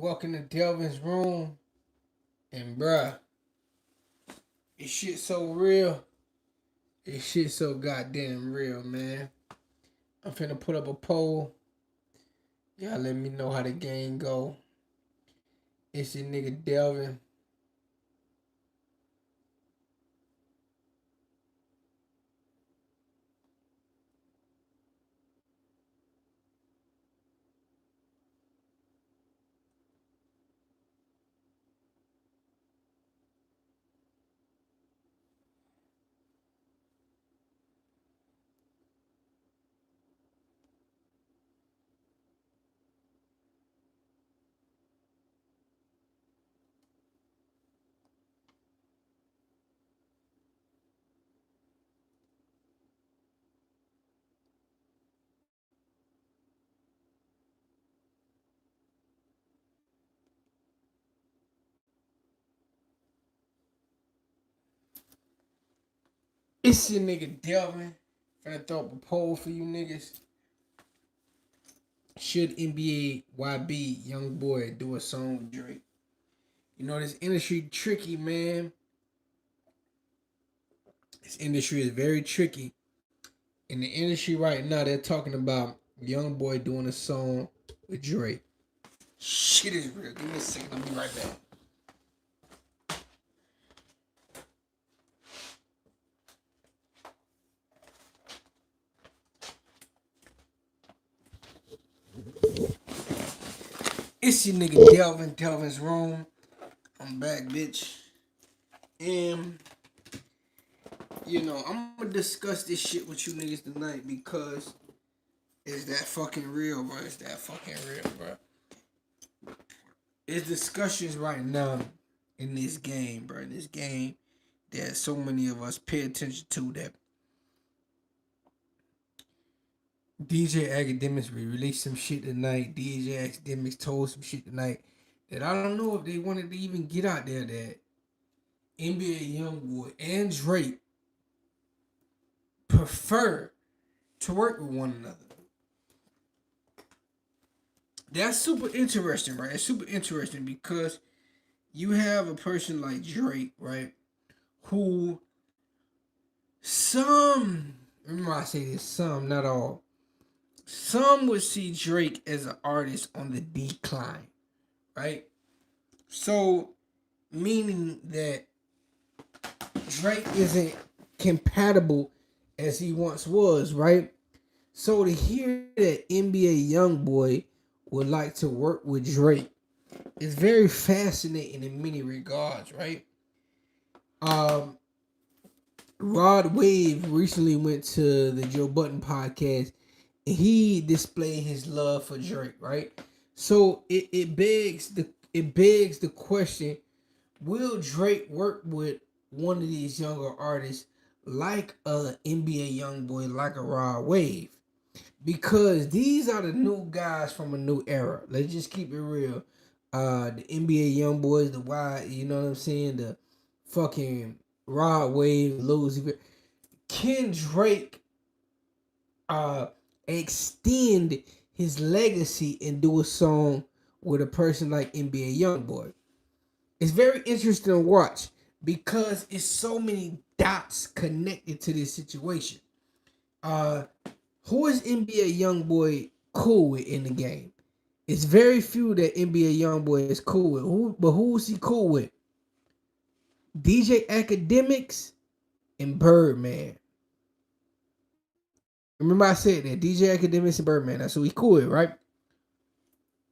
walk into Delvin's room and bruh, this shit so real. This shit so goddamn real, man. I'm finna put up a poll. Y'all let me know how the game go. It's your nigga Delvin. It's your nigga Delvin. Finna throw up a poll for you niggas. Should NBA YB Youngboy do a song with Drake? You know, this industry tricky, man. This industry is very tricky. In the industry right now, they're talking about Youngboy doing a song with Drake. Shit is real. Give me a second. I'll be right back. It's your nigga Delvin, Delvin's room. I'm back, bitch. And, I'm gonna discuss this shit with you niggas tonight because it's that fucking real, bro. It's that fucking real, bro. There's discussions right now in this game, bro. In this game that so many of us pay attention to that DJ Academics released some shit tonight. DJ Academics told some shit tonight that I don't know if they wanted to even get out there that NBA Youngboy and Drake prefer to work with one another. That's super interesting, right? It's super interesting because you have a person like Drake, right? Who remember I say this, some, not all. Some would see Drake as an artist on the decline, right? So, meaning that Drake isn't compatible as he once was, right? So to hear that NBA Youngboy would like to work with Drake is very fascinating in many regards, right? Rod Wave recently went to the Joe Budden podcast and he displayed his love for Drake, right? So it begs the question, will Drake work with one of these younger artists like a NBA Youngboy, like a Rod Wave? Because these are the new guys from a new era. Let's just keep it real. The NBA Youngboys, the Y, you know what I'm saying? The fucking Rod Wave, Lil. Can Drake extend his legacy and do a song with a person like NBA Youngboy? It's very interesting to watch because it's so many dots connected to this situation. Who is NBA Youngboy cool with in the game? It's very few that NBA Youngboy is cool with. Who is he cool with? DJ Academics and Birdman. Remember I said that DJ Academics and Birdman. That's who he cool with, right?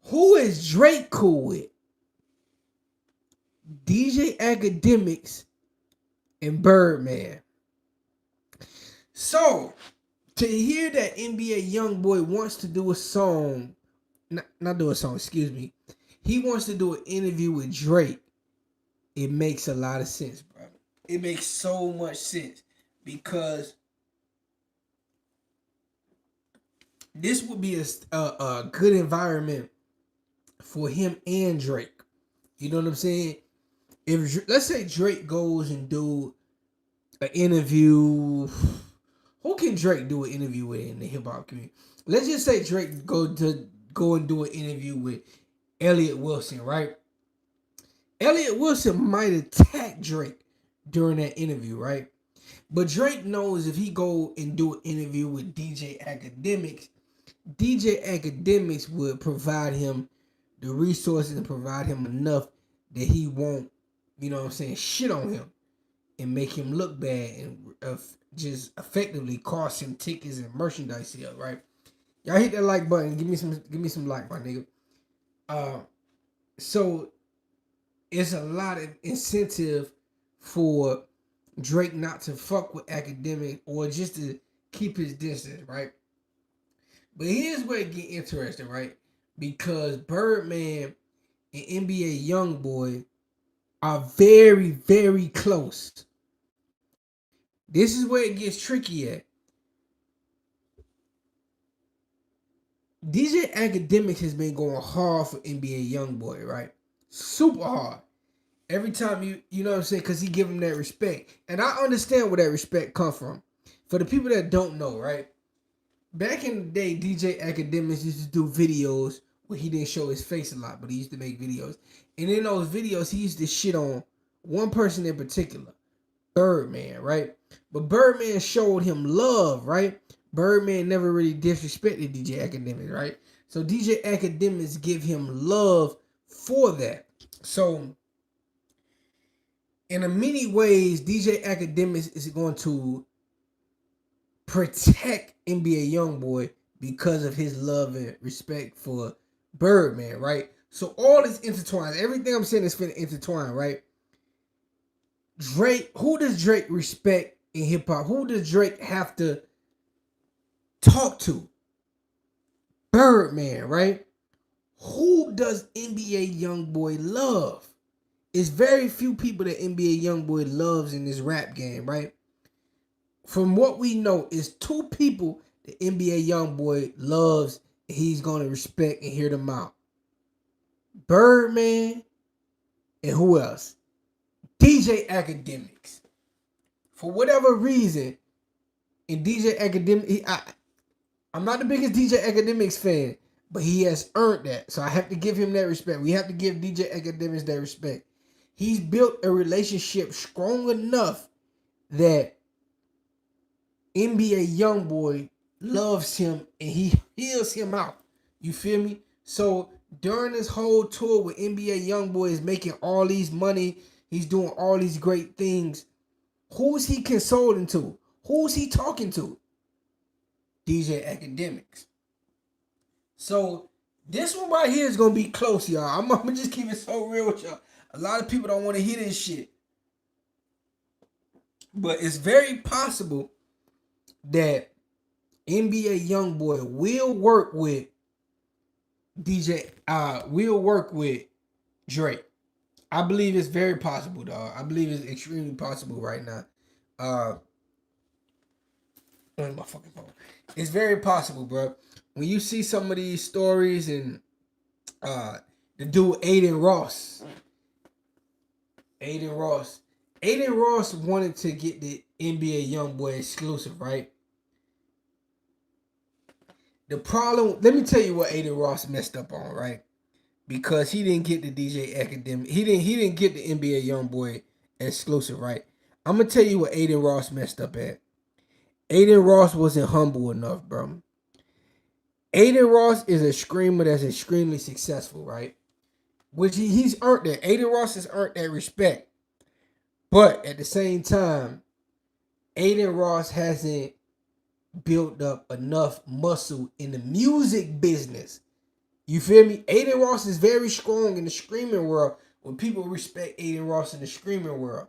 Who is Drake cool with? DJ Academics and Birdman. So to hear that NBA Youngboy wants to do a song, not do a song, excuse me. He wants to do an interview with Drake. It makes a lot of sense, bro. It makes so much sense because this would be a good environment for him and Drake. You know what I'm saying? If let's say Drake goes and do an interview, who can Drake do an interview with in the hip hop community? Let's just say Drake go and do an interview with Elliott Wilson, right? Elliott Wilson might attack Drake during that interview, right? But Drake knows if he go and do an interview with DJ Academics would provide him the resources and provide him enough that he won't, you know what I'm saying, shit on him and make him look bad and just effectively cost him tickets and merchandise sales, right? Y'all hit that like button. Give me some like, my nigga. So it's a lot of incentive for Drake not to fuck with Academic or just to keep his distance, right? But here's where it get interesting, right? Because Birdman and NBA Youngboy are very, very close. This is where it gets tricky at. DJ Academics has been going hard for NBA Youngboy, right? Super hard. Every time you know what I'm saying, because he give him that respect. And I understand where that respect come from. For the people that don't know, right? Back in the day, DJ Academics used to do videos where he didn't show his face a lot, but he used to make videos. And in those videos, he used to shit on one person in particular, Birdman, right? But Birdman showed him love, right? Birdman never really disrespected DJ Academics, right? So DJ Academics give him love for that. So in many ways, DJ Academics is going to protect NBA Youngboy because of his love and respect for Birdman, right? So all is intertwined. Everything I'm saying is finna intertwine, right? Drake, who does Drake respect in hip hop? Who does Drake have to talk to? Birdman, right? Who does NBA Youngboy love? It's very few people that NBA Youngboy loves in this rap game, right? From what we know, it's two people that NBA Youngboy loves and he's gonna respect and hear them out. Birdman and who else? DJ Academics. For whatever reason, in DJ Academics, I'm not the biggest DJ Academics fan, but he has earned that. So I have to give him that respect. We have to give DJ Academics that respect. He's built a relationship strong enough that NBA Youngboy loves him and he heals him out. You feel me? So during this whole tour with NBA Youngboy is making all these money, he's doing all these great things. Who's he consoling to? Who's he talking to? DJ Academics. So this one right here is gonna be close, y'all. I'm gonna just keep it so real with y'all. A lot of people don't want to hear this shit, but it's very possible that NBA Youngboy will work with will work with Drake. I believe it's very possible, dog. I believe it's extremely possible right now. Where's my fucking phone? It's very possible, bro. When you see some of these stories and the dude Adin Ross. Adin Ross wanted to get the NBA Youngboy exclusive, right? The problem, let me tell you what Adin Ross messed up on, right? Because he didn't get the DJ Academic. He didn't get the NBA Youngboy exclusive, right? I'm gonna tell you what Adin Ross messed up at. Adin Ross wasn't humble enough, bro. Adin Ross is a screamer that's extremely successful, right? Which he's earned that. Adin Ross has earned that respect. But at the same time, Adin Ross hasn't built up enough muscle in the music business. You feel me? Adin Ross is very strong in the screaming world when people respect Adin Ross in the screaming world.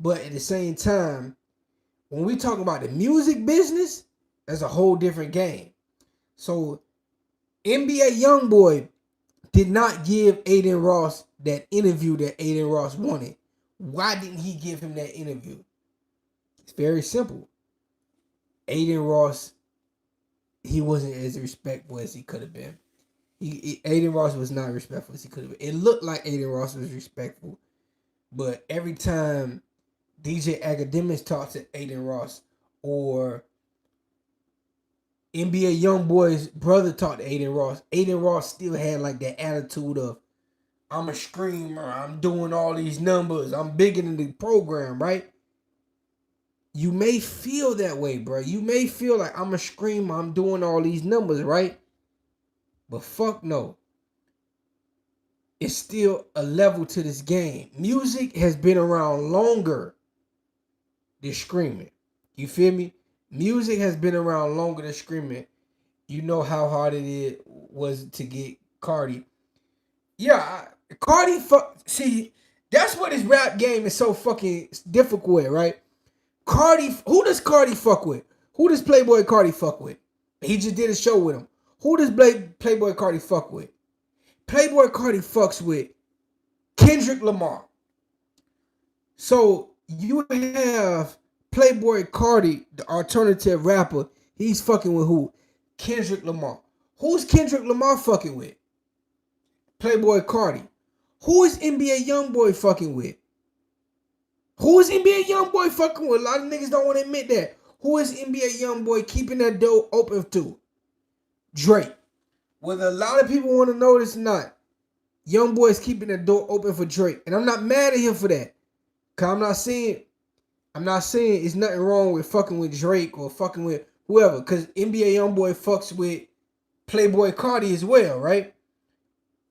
But at the same time, when we talk about the music business, that's a whole different game. So NBA Youngboy did not give Adin Ross that interview that Adin Ross wanted. Why didn't he give him that interview? It's very simple. Adin Ross, he wasn't as respectful as he could have been. Adin Ross was not respectful as he could have been. It looked like Adin Ross was respectful, but every time DJ Academics talked to Adin Ross or NBA Youngboy's brother talked to Adin Ross still had like that attitude of, I'm a screamer. I'm doing all these numbers. I'm bigger than the program, right? You may feel that way, bro. You may feel like I'm a screamer. I'm doing all these numbers, right? But fuck no. It's still a level to this game. Music has been around longer than screaming. You feel me? Music has been around longer than screaming. You know how hard was to get Cardi. Yeah, Cardi see, that's what his rap game is so fucking difficult, right? Cardi, who does Cardi fuck with? Who does Playboy Cardi fuck with? He just did a show with him. Who does Playboy Cardi fuck with? Playboy Cardi fucks with Kendrick Lamar. So you have Playboy Cardi, the alternative rapper. He's fucking with who? Kendrick Lamar. Who's Kendrick Lamar fucking with? Playboy Cardi. Who is NBA Youngboy fucking with? Who is NBA Youngboy fucking with? A lot of niggas don't want to admit that. Who is NBA Youngboy keeping that door open to? Drake. Whether a lot of people want to know this or not, Youngboy is keeping the door open for Drake. And I'm not mad at him for that. Cause I'm not saying it's nothing wrong with fucking with Drake or fucking with whoever. Cause NBA Youngboy fucks with Playboy Cardi as well, right?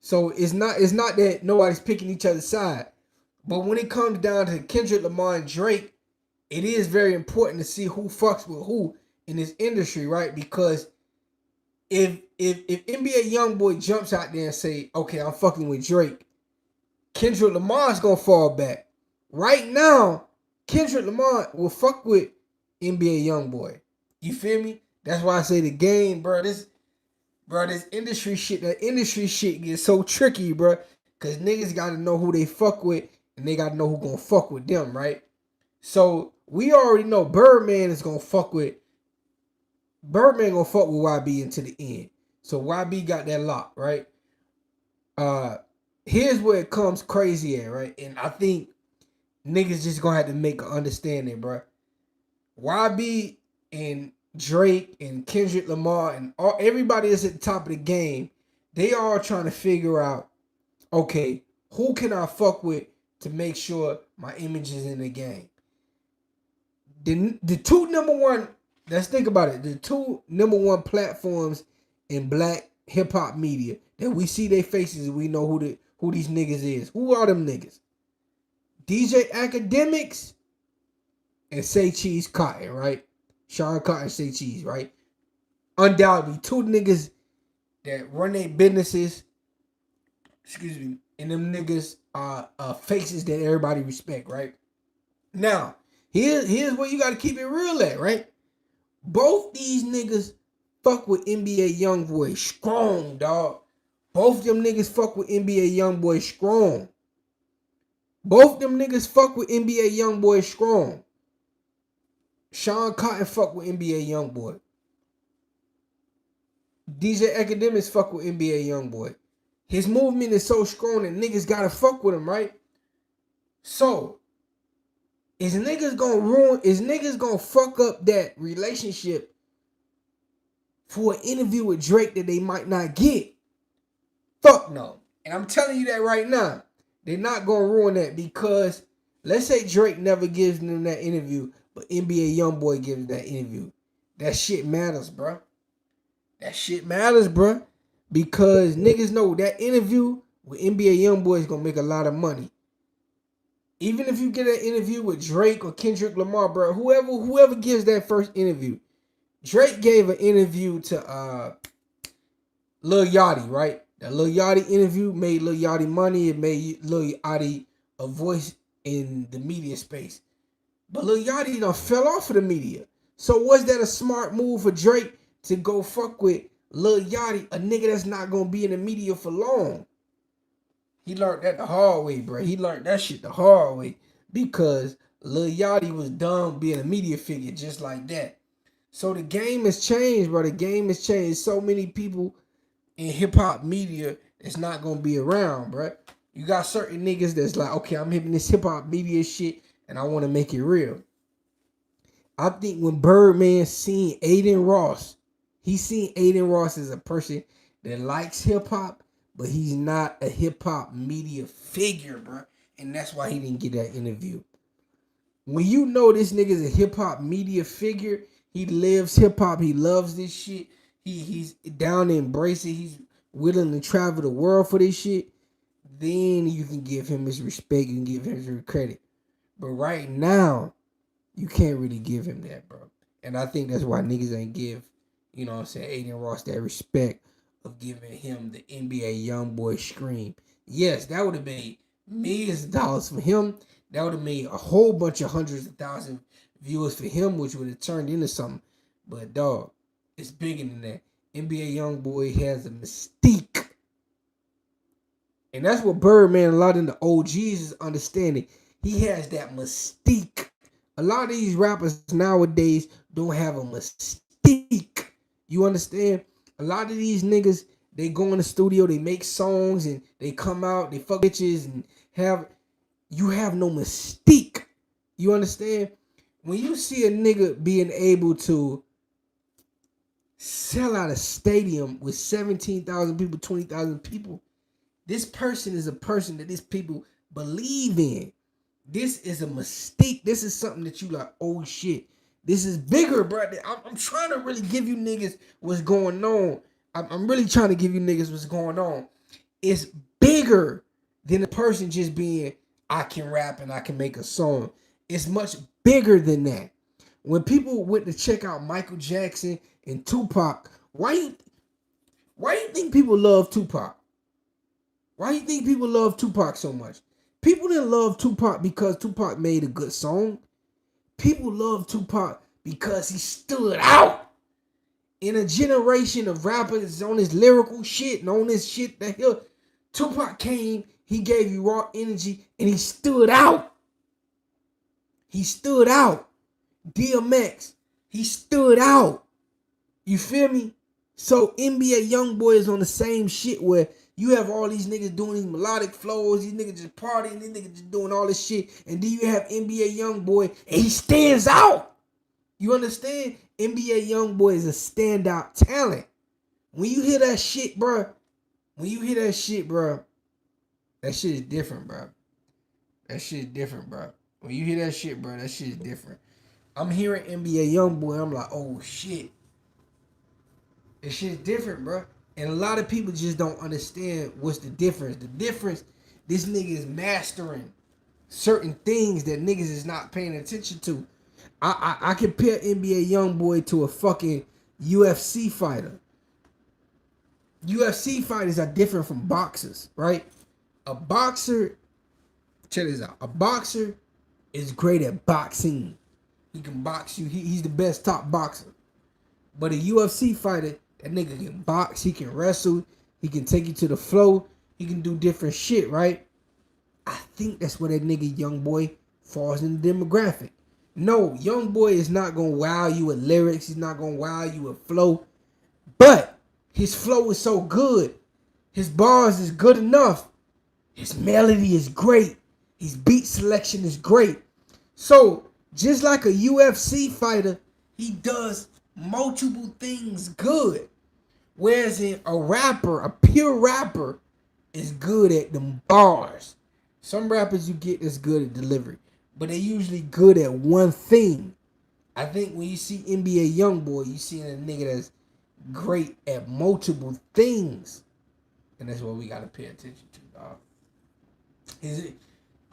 So it's not that nobody's picking each other's side. But when it comes down to Kendrick Lamar and Drake, it is very important to see who fucks with who in this industry, right? Because if NBA Youngboy jumps out there and say, okay, I'm fucking with Drake, Kendrick Lamar's gonna fall back. Right now, Kendrick Lamar will fuck with NBA Youngboy. You feel me? That's why I say the game, bro. This industry shit, that industry shit gets so tricky, bro. Cause niggas gotta know who they fuck with, and they gotta know who gonna fuck with them, right? So we already know Birdman gonna fuck with YB until the end. So YB got that lock, right? Here's where it comes crazy at, right? And I think niggas just gonna have to make an understanding, bro. YB and Drake and Kendrick Lamar and everybody that's at the top of the game, they all trying to figure out, okay, who can I fuck with to make sure my image is in the game? The two number one, let's think about it. The two number one platforms in black hip hop media that we see their faces and we know who these niggas is. Who are them niggas? DJ Academics and Say Cheese Cotton, right? Sean Cotton, Say Cheese, right? Undoubtedly, two niggas that run their businesses, and them niggas are faces that everybody respect, right? Now, here's where you gotta keep it real at, right? Both these niggas fuck with NBA Youngboy strong, dog. Both them niggas fuck with NBA Youngboy strong. Both them niggas fuck with NBA Youngboy strong. Sean Cotton fuck with NBA Youngboy. DJ Academics fuck with NBA Youngboy. His movement is so strong that niggas gotta fuck with him, right? So, is niggas gonna fuck up that relationship for an interview with Drake that they might not get? Fuck no. And I'm telling you that right now. They're not gonna ruin that because let's say Drake never gives them that interview, but NBA Youngboy gives that interview. That shit matters, bro. That shit matters, bro. Because niggas know that interview with NBA Youngboy is gonna make a lot of money. Even if you get an interview with Drake or Kendrick Lamar, bro, whoever gives that first interview. Drake gave an interview to Lil Yachty, right? That Lil Yachty interview made Lil Yachty money. It made Lil Yachty a voice in the media space. But Lil Yachty done fell off of the media. So was that a smart move for Drake to go fuck with Lil Yachty, a nigga that's not gonna be in the media for long? He learned that the hard way, bro. He learned that shit the hard way because Lil Yachty was done being a media figure just like that. So the game has changed, bro. The game has changed. So many people in hip-hop media that's not gonna be around, bro. You got certain niggas that's like, okay, I'm hitting this hip-hop media shit and I want to make it real. I think when Birdman seen Adin Ross, he seen Adin Ross as a person that likes hip-hop, but he's not a hip hop media figure, bro. And that's why he didn't get that interview. When you know this nigga's a hip hop media figure, he lives hip hop, he loves this shit. He's down to embrace it. He's willing to travel the world for this shit. Then you can give him his respect. You can give him his credit. But right now, you can't really give him that, bro. And I think that's why niggas ain't give, you know what I'm saying, Adin Ross that respect of giving him the NBA Youngboy scream. Yes, that would have made millions of dollars for him. That would have made a whole bunch of hundreds of thousands viewers for him, which would have turned into something. But dog, it's bigger than that. NBA Youngboy has a mystique. And that's what Birdman, a lot of the OGs is understanding. He has that mystique. A lot of these rappers nowadays don't have a mystique. You understand? A lot of these niggas, they go in the studio, they make songs, and they come out, they fuck bitches, and you have no mystique. You understand? When you see a nigga being able to sell out a stadium with 17,000 people, 20,000 people, this person is a person that these people believe in. This is a mystique. This is something that you like, oh shit. This is bigger, bro. I'm trying to really give you niggas what's going on. I'm really trying to give you niggas what's going on. It's bigger than a person just being, I can rap and I can make a song. It's much bigger than that. When people went to check out Michael Jackson and Tupac, why you think people love Tupac? Why do you think people love Tupac so much? People didn't love Tupac because Tupac made a good song. People love Tupac because he stood out. In a generation of rappers on this lyrical shit and on this shit that Tupac came, he gave you raw energy and he stood out. He stood out. DMX, he stood out. You feel me? So NBA Youngboy is on the same shit where you have all these niggas doing these melodic flows, these niggas just partying, these niggas just doing all this shit, and then you have NBA Youngboy, and he stands out. You understand? NBA Youngboy is a standout talent. When you hear that shit, bro, that shit is different, bro. That shit is different, bro. When you hear that shit, bro, that shit is different. I'm hearing NBA Youngboy, I'm like, oh shit. This shit is different, bro. And a lot of people just don't understand what's the difference. The difference, this nigga is mastering certain things that niggas is not paying attention to. I compare NBA Youngboy to a fucking UFC fighter. UFC fighters are different from boxers, right? A boxer, check this out. A boxer is great at boxing. He can box you. He's the best top boxer. But a UFC fighter, that nigga can box, he can wrestle, he can take you to the floor, he can do different shit, right? I think that's where that nigga Youngboy falls in the demographic. No, Youngboy is not gonna wow you with lyrics, he's not gonna wow you with flow, but his flow is so good, his bars is good enough, his melody is great, his beat selection is great. So, just like a UFC fighter, he does multiple things good. Whereas in a rapper, a pure rapper, is good at them bars. Some rappers you get that's good at delivery, but they usually good at one thing. I think when you see NBA Youngboy, you see a nigga that's great at multiple things. And that's what we gotta pay attention to, dog.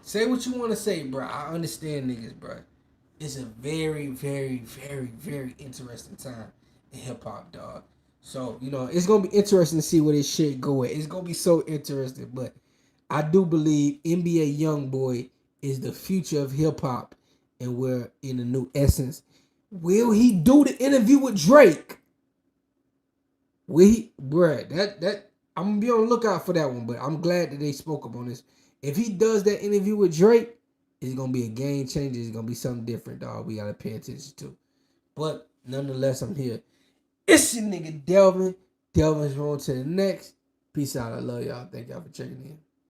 Say what you want to say, bro. I understand niggas, bro. It's a very, very, very, very interesting time in hip hop, dog. So, you know, it's gonna be interesting to see where this shit go at. It's gonna be so interesting, but I do believe NBA Youngboy is the future of hip hop, and we're in a new essence. Will he do the interview with Drake? Will he, bruh? That I'm gonna be on the lookout for that one, but I'm glad that they spoke up on this. If he does that interview with Drake, it's gonna be a game changer. It's gonna be something different, dog. We gotta pay attention to. But nonetheless, I'm here. It's your nigga Delvin. Delvin's rolling to the next. Peace out. I love y'all. Thank y'all for checking in.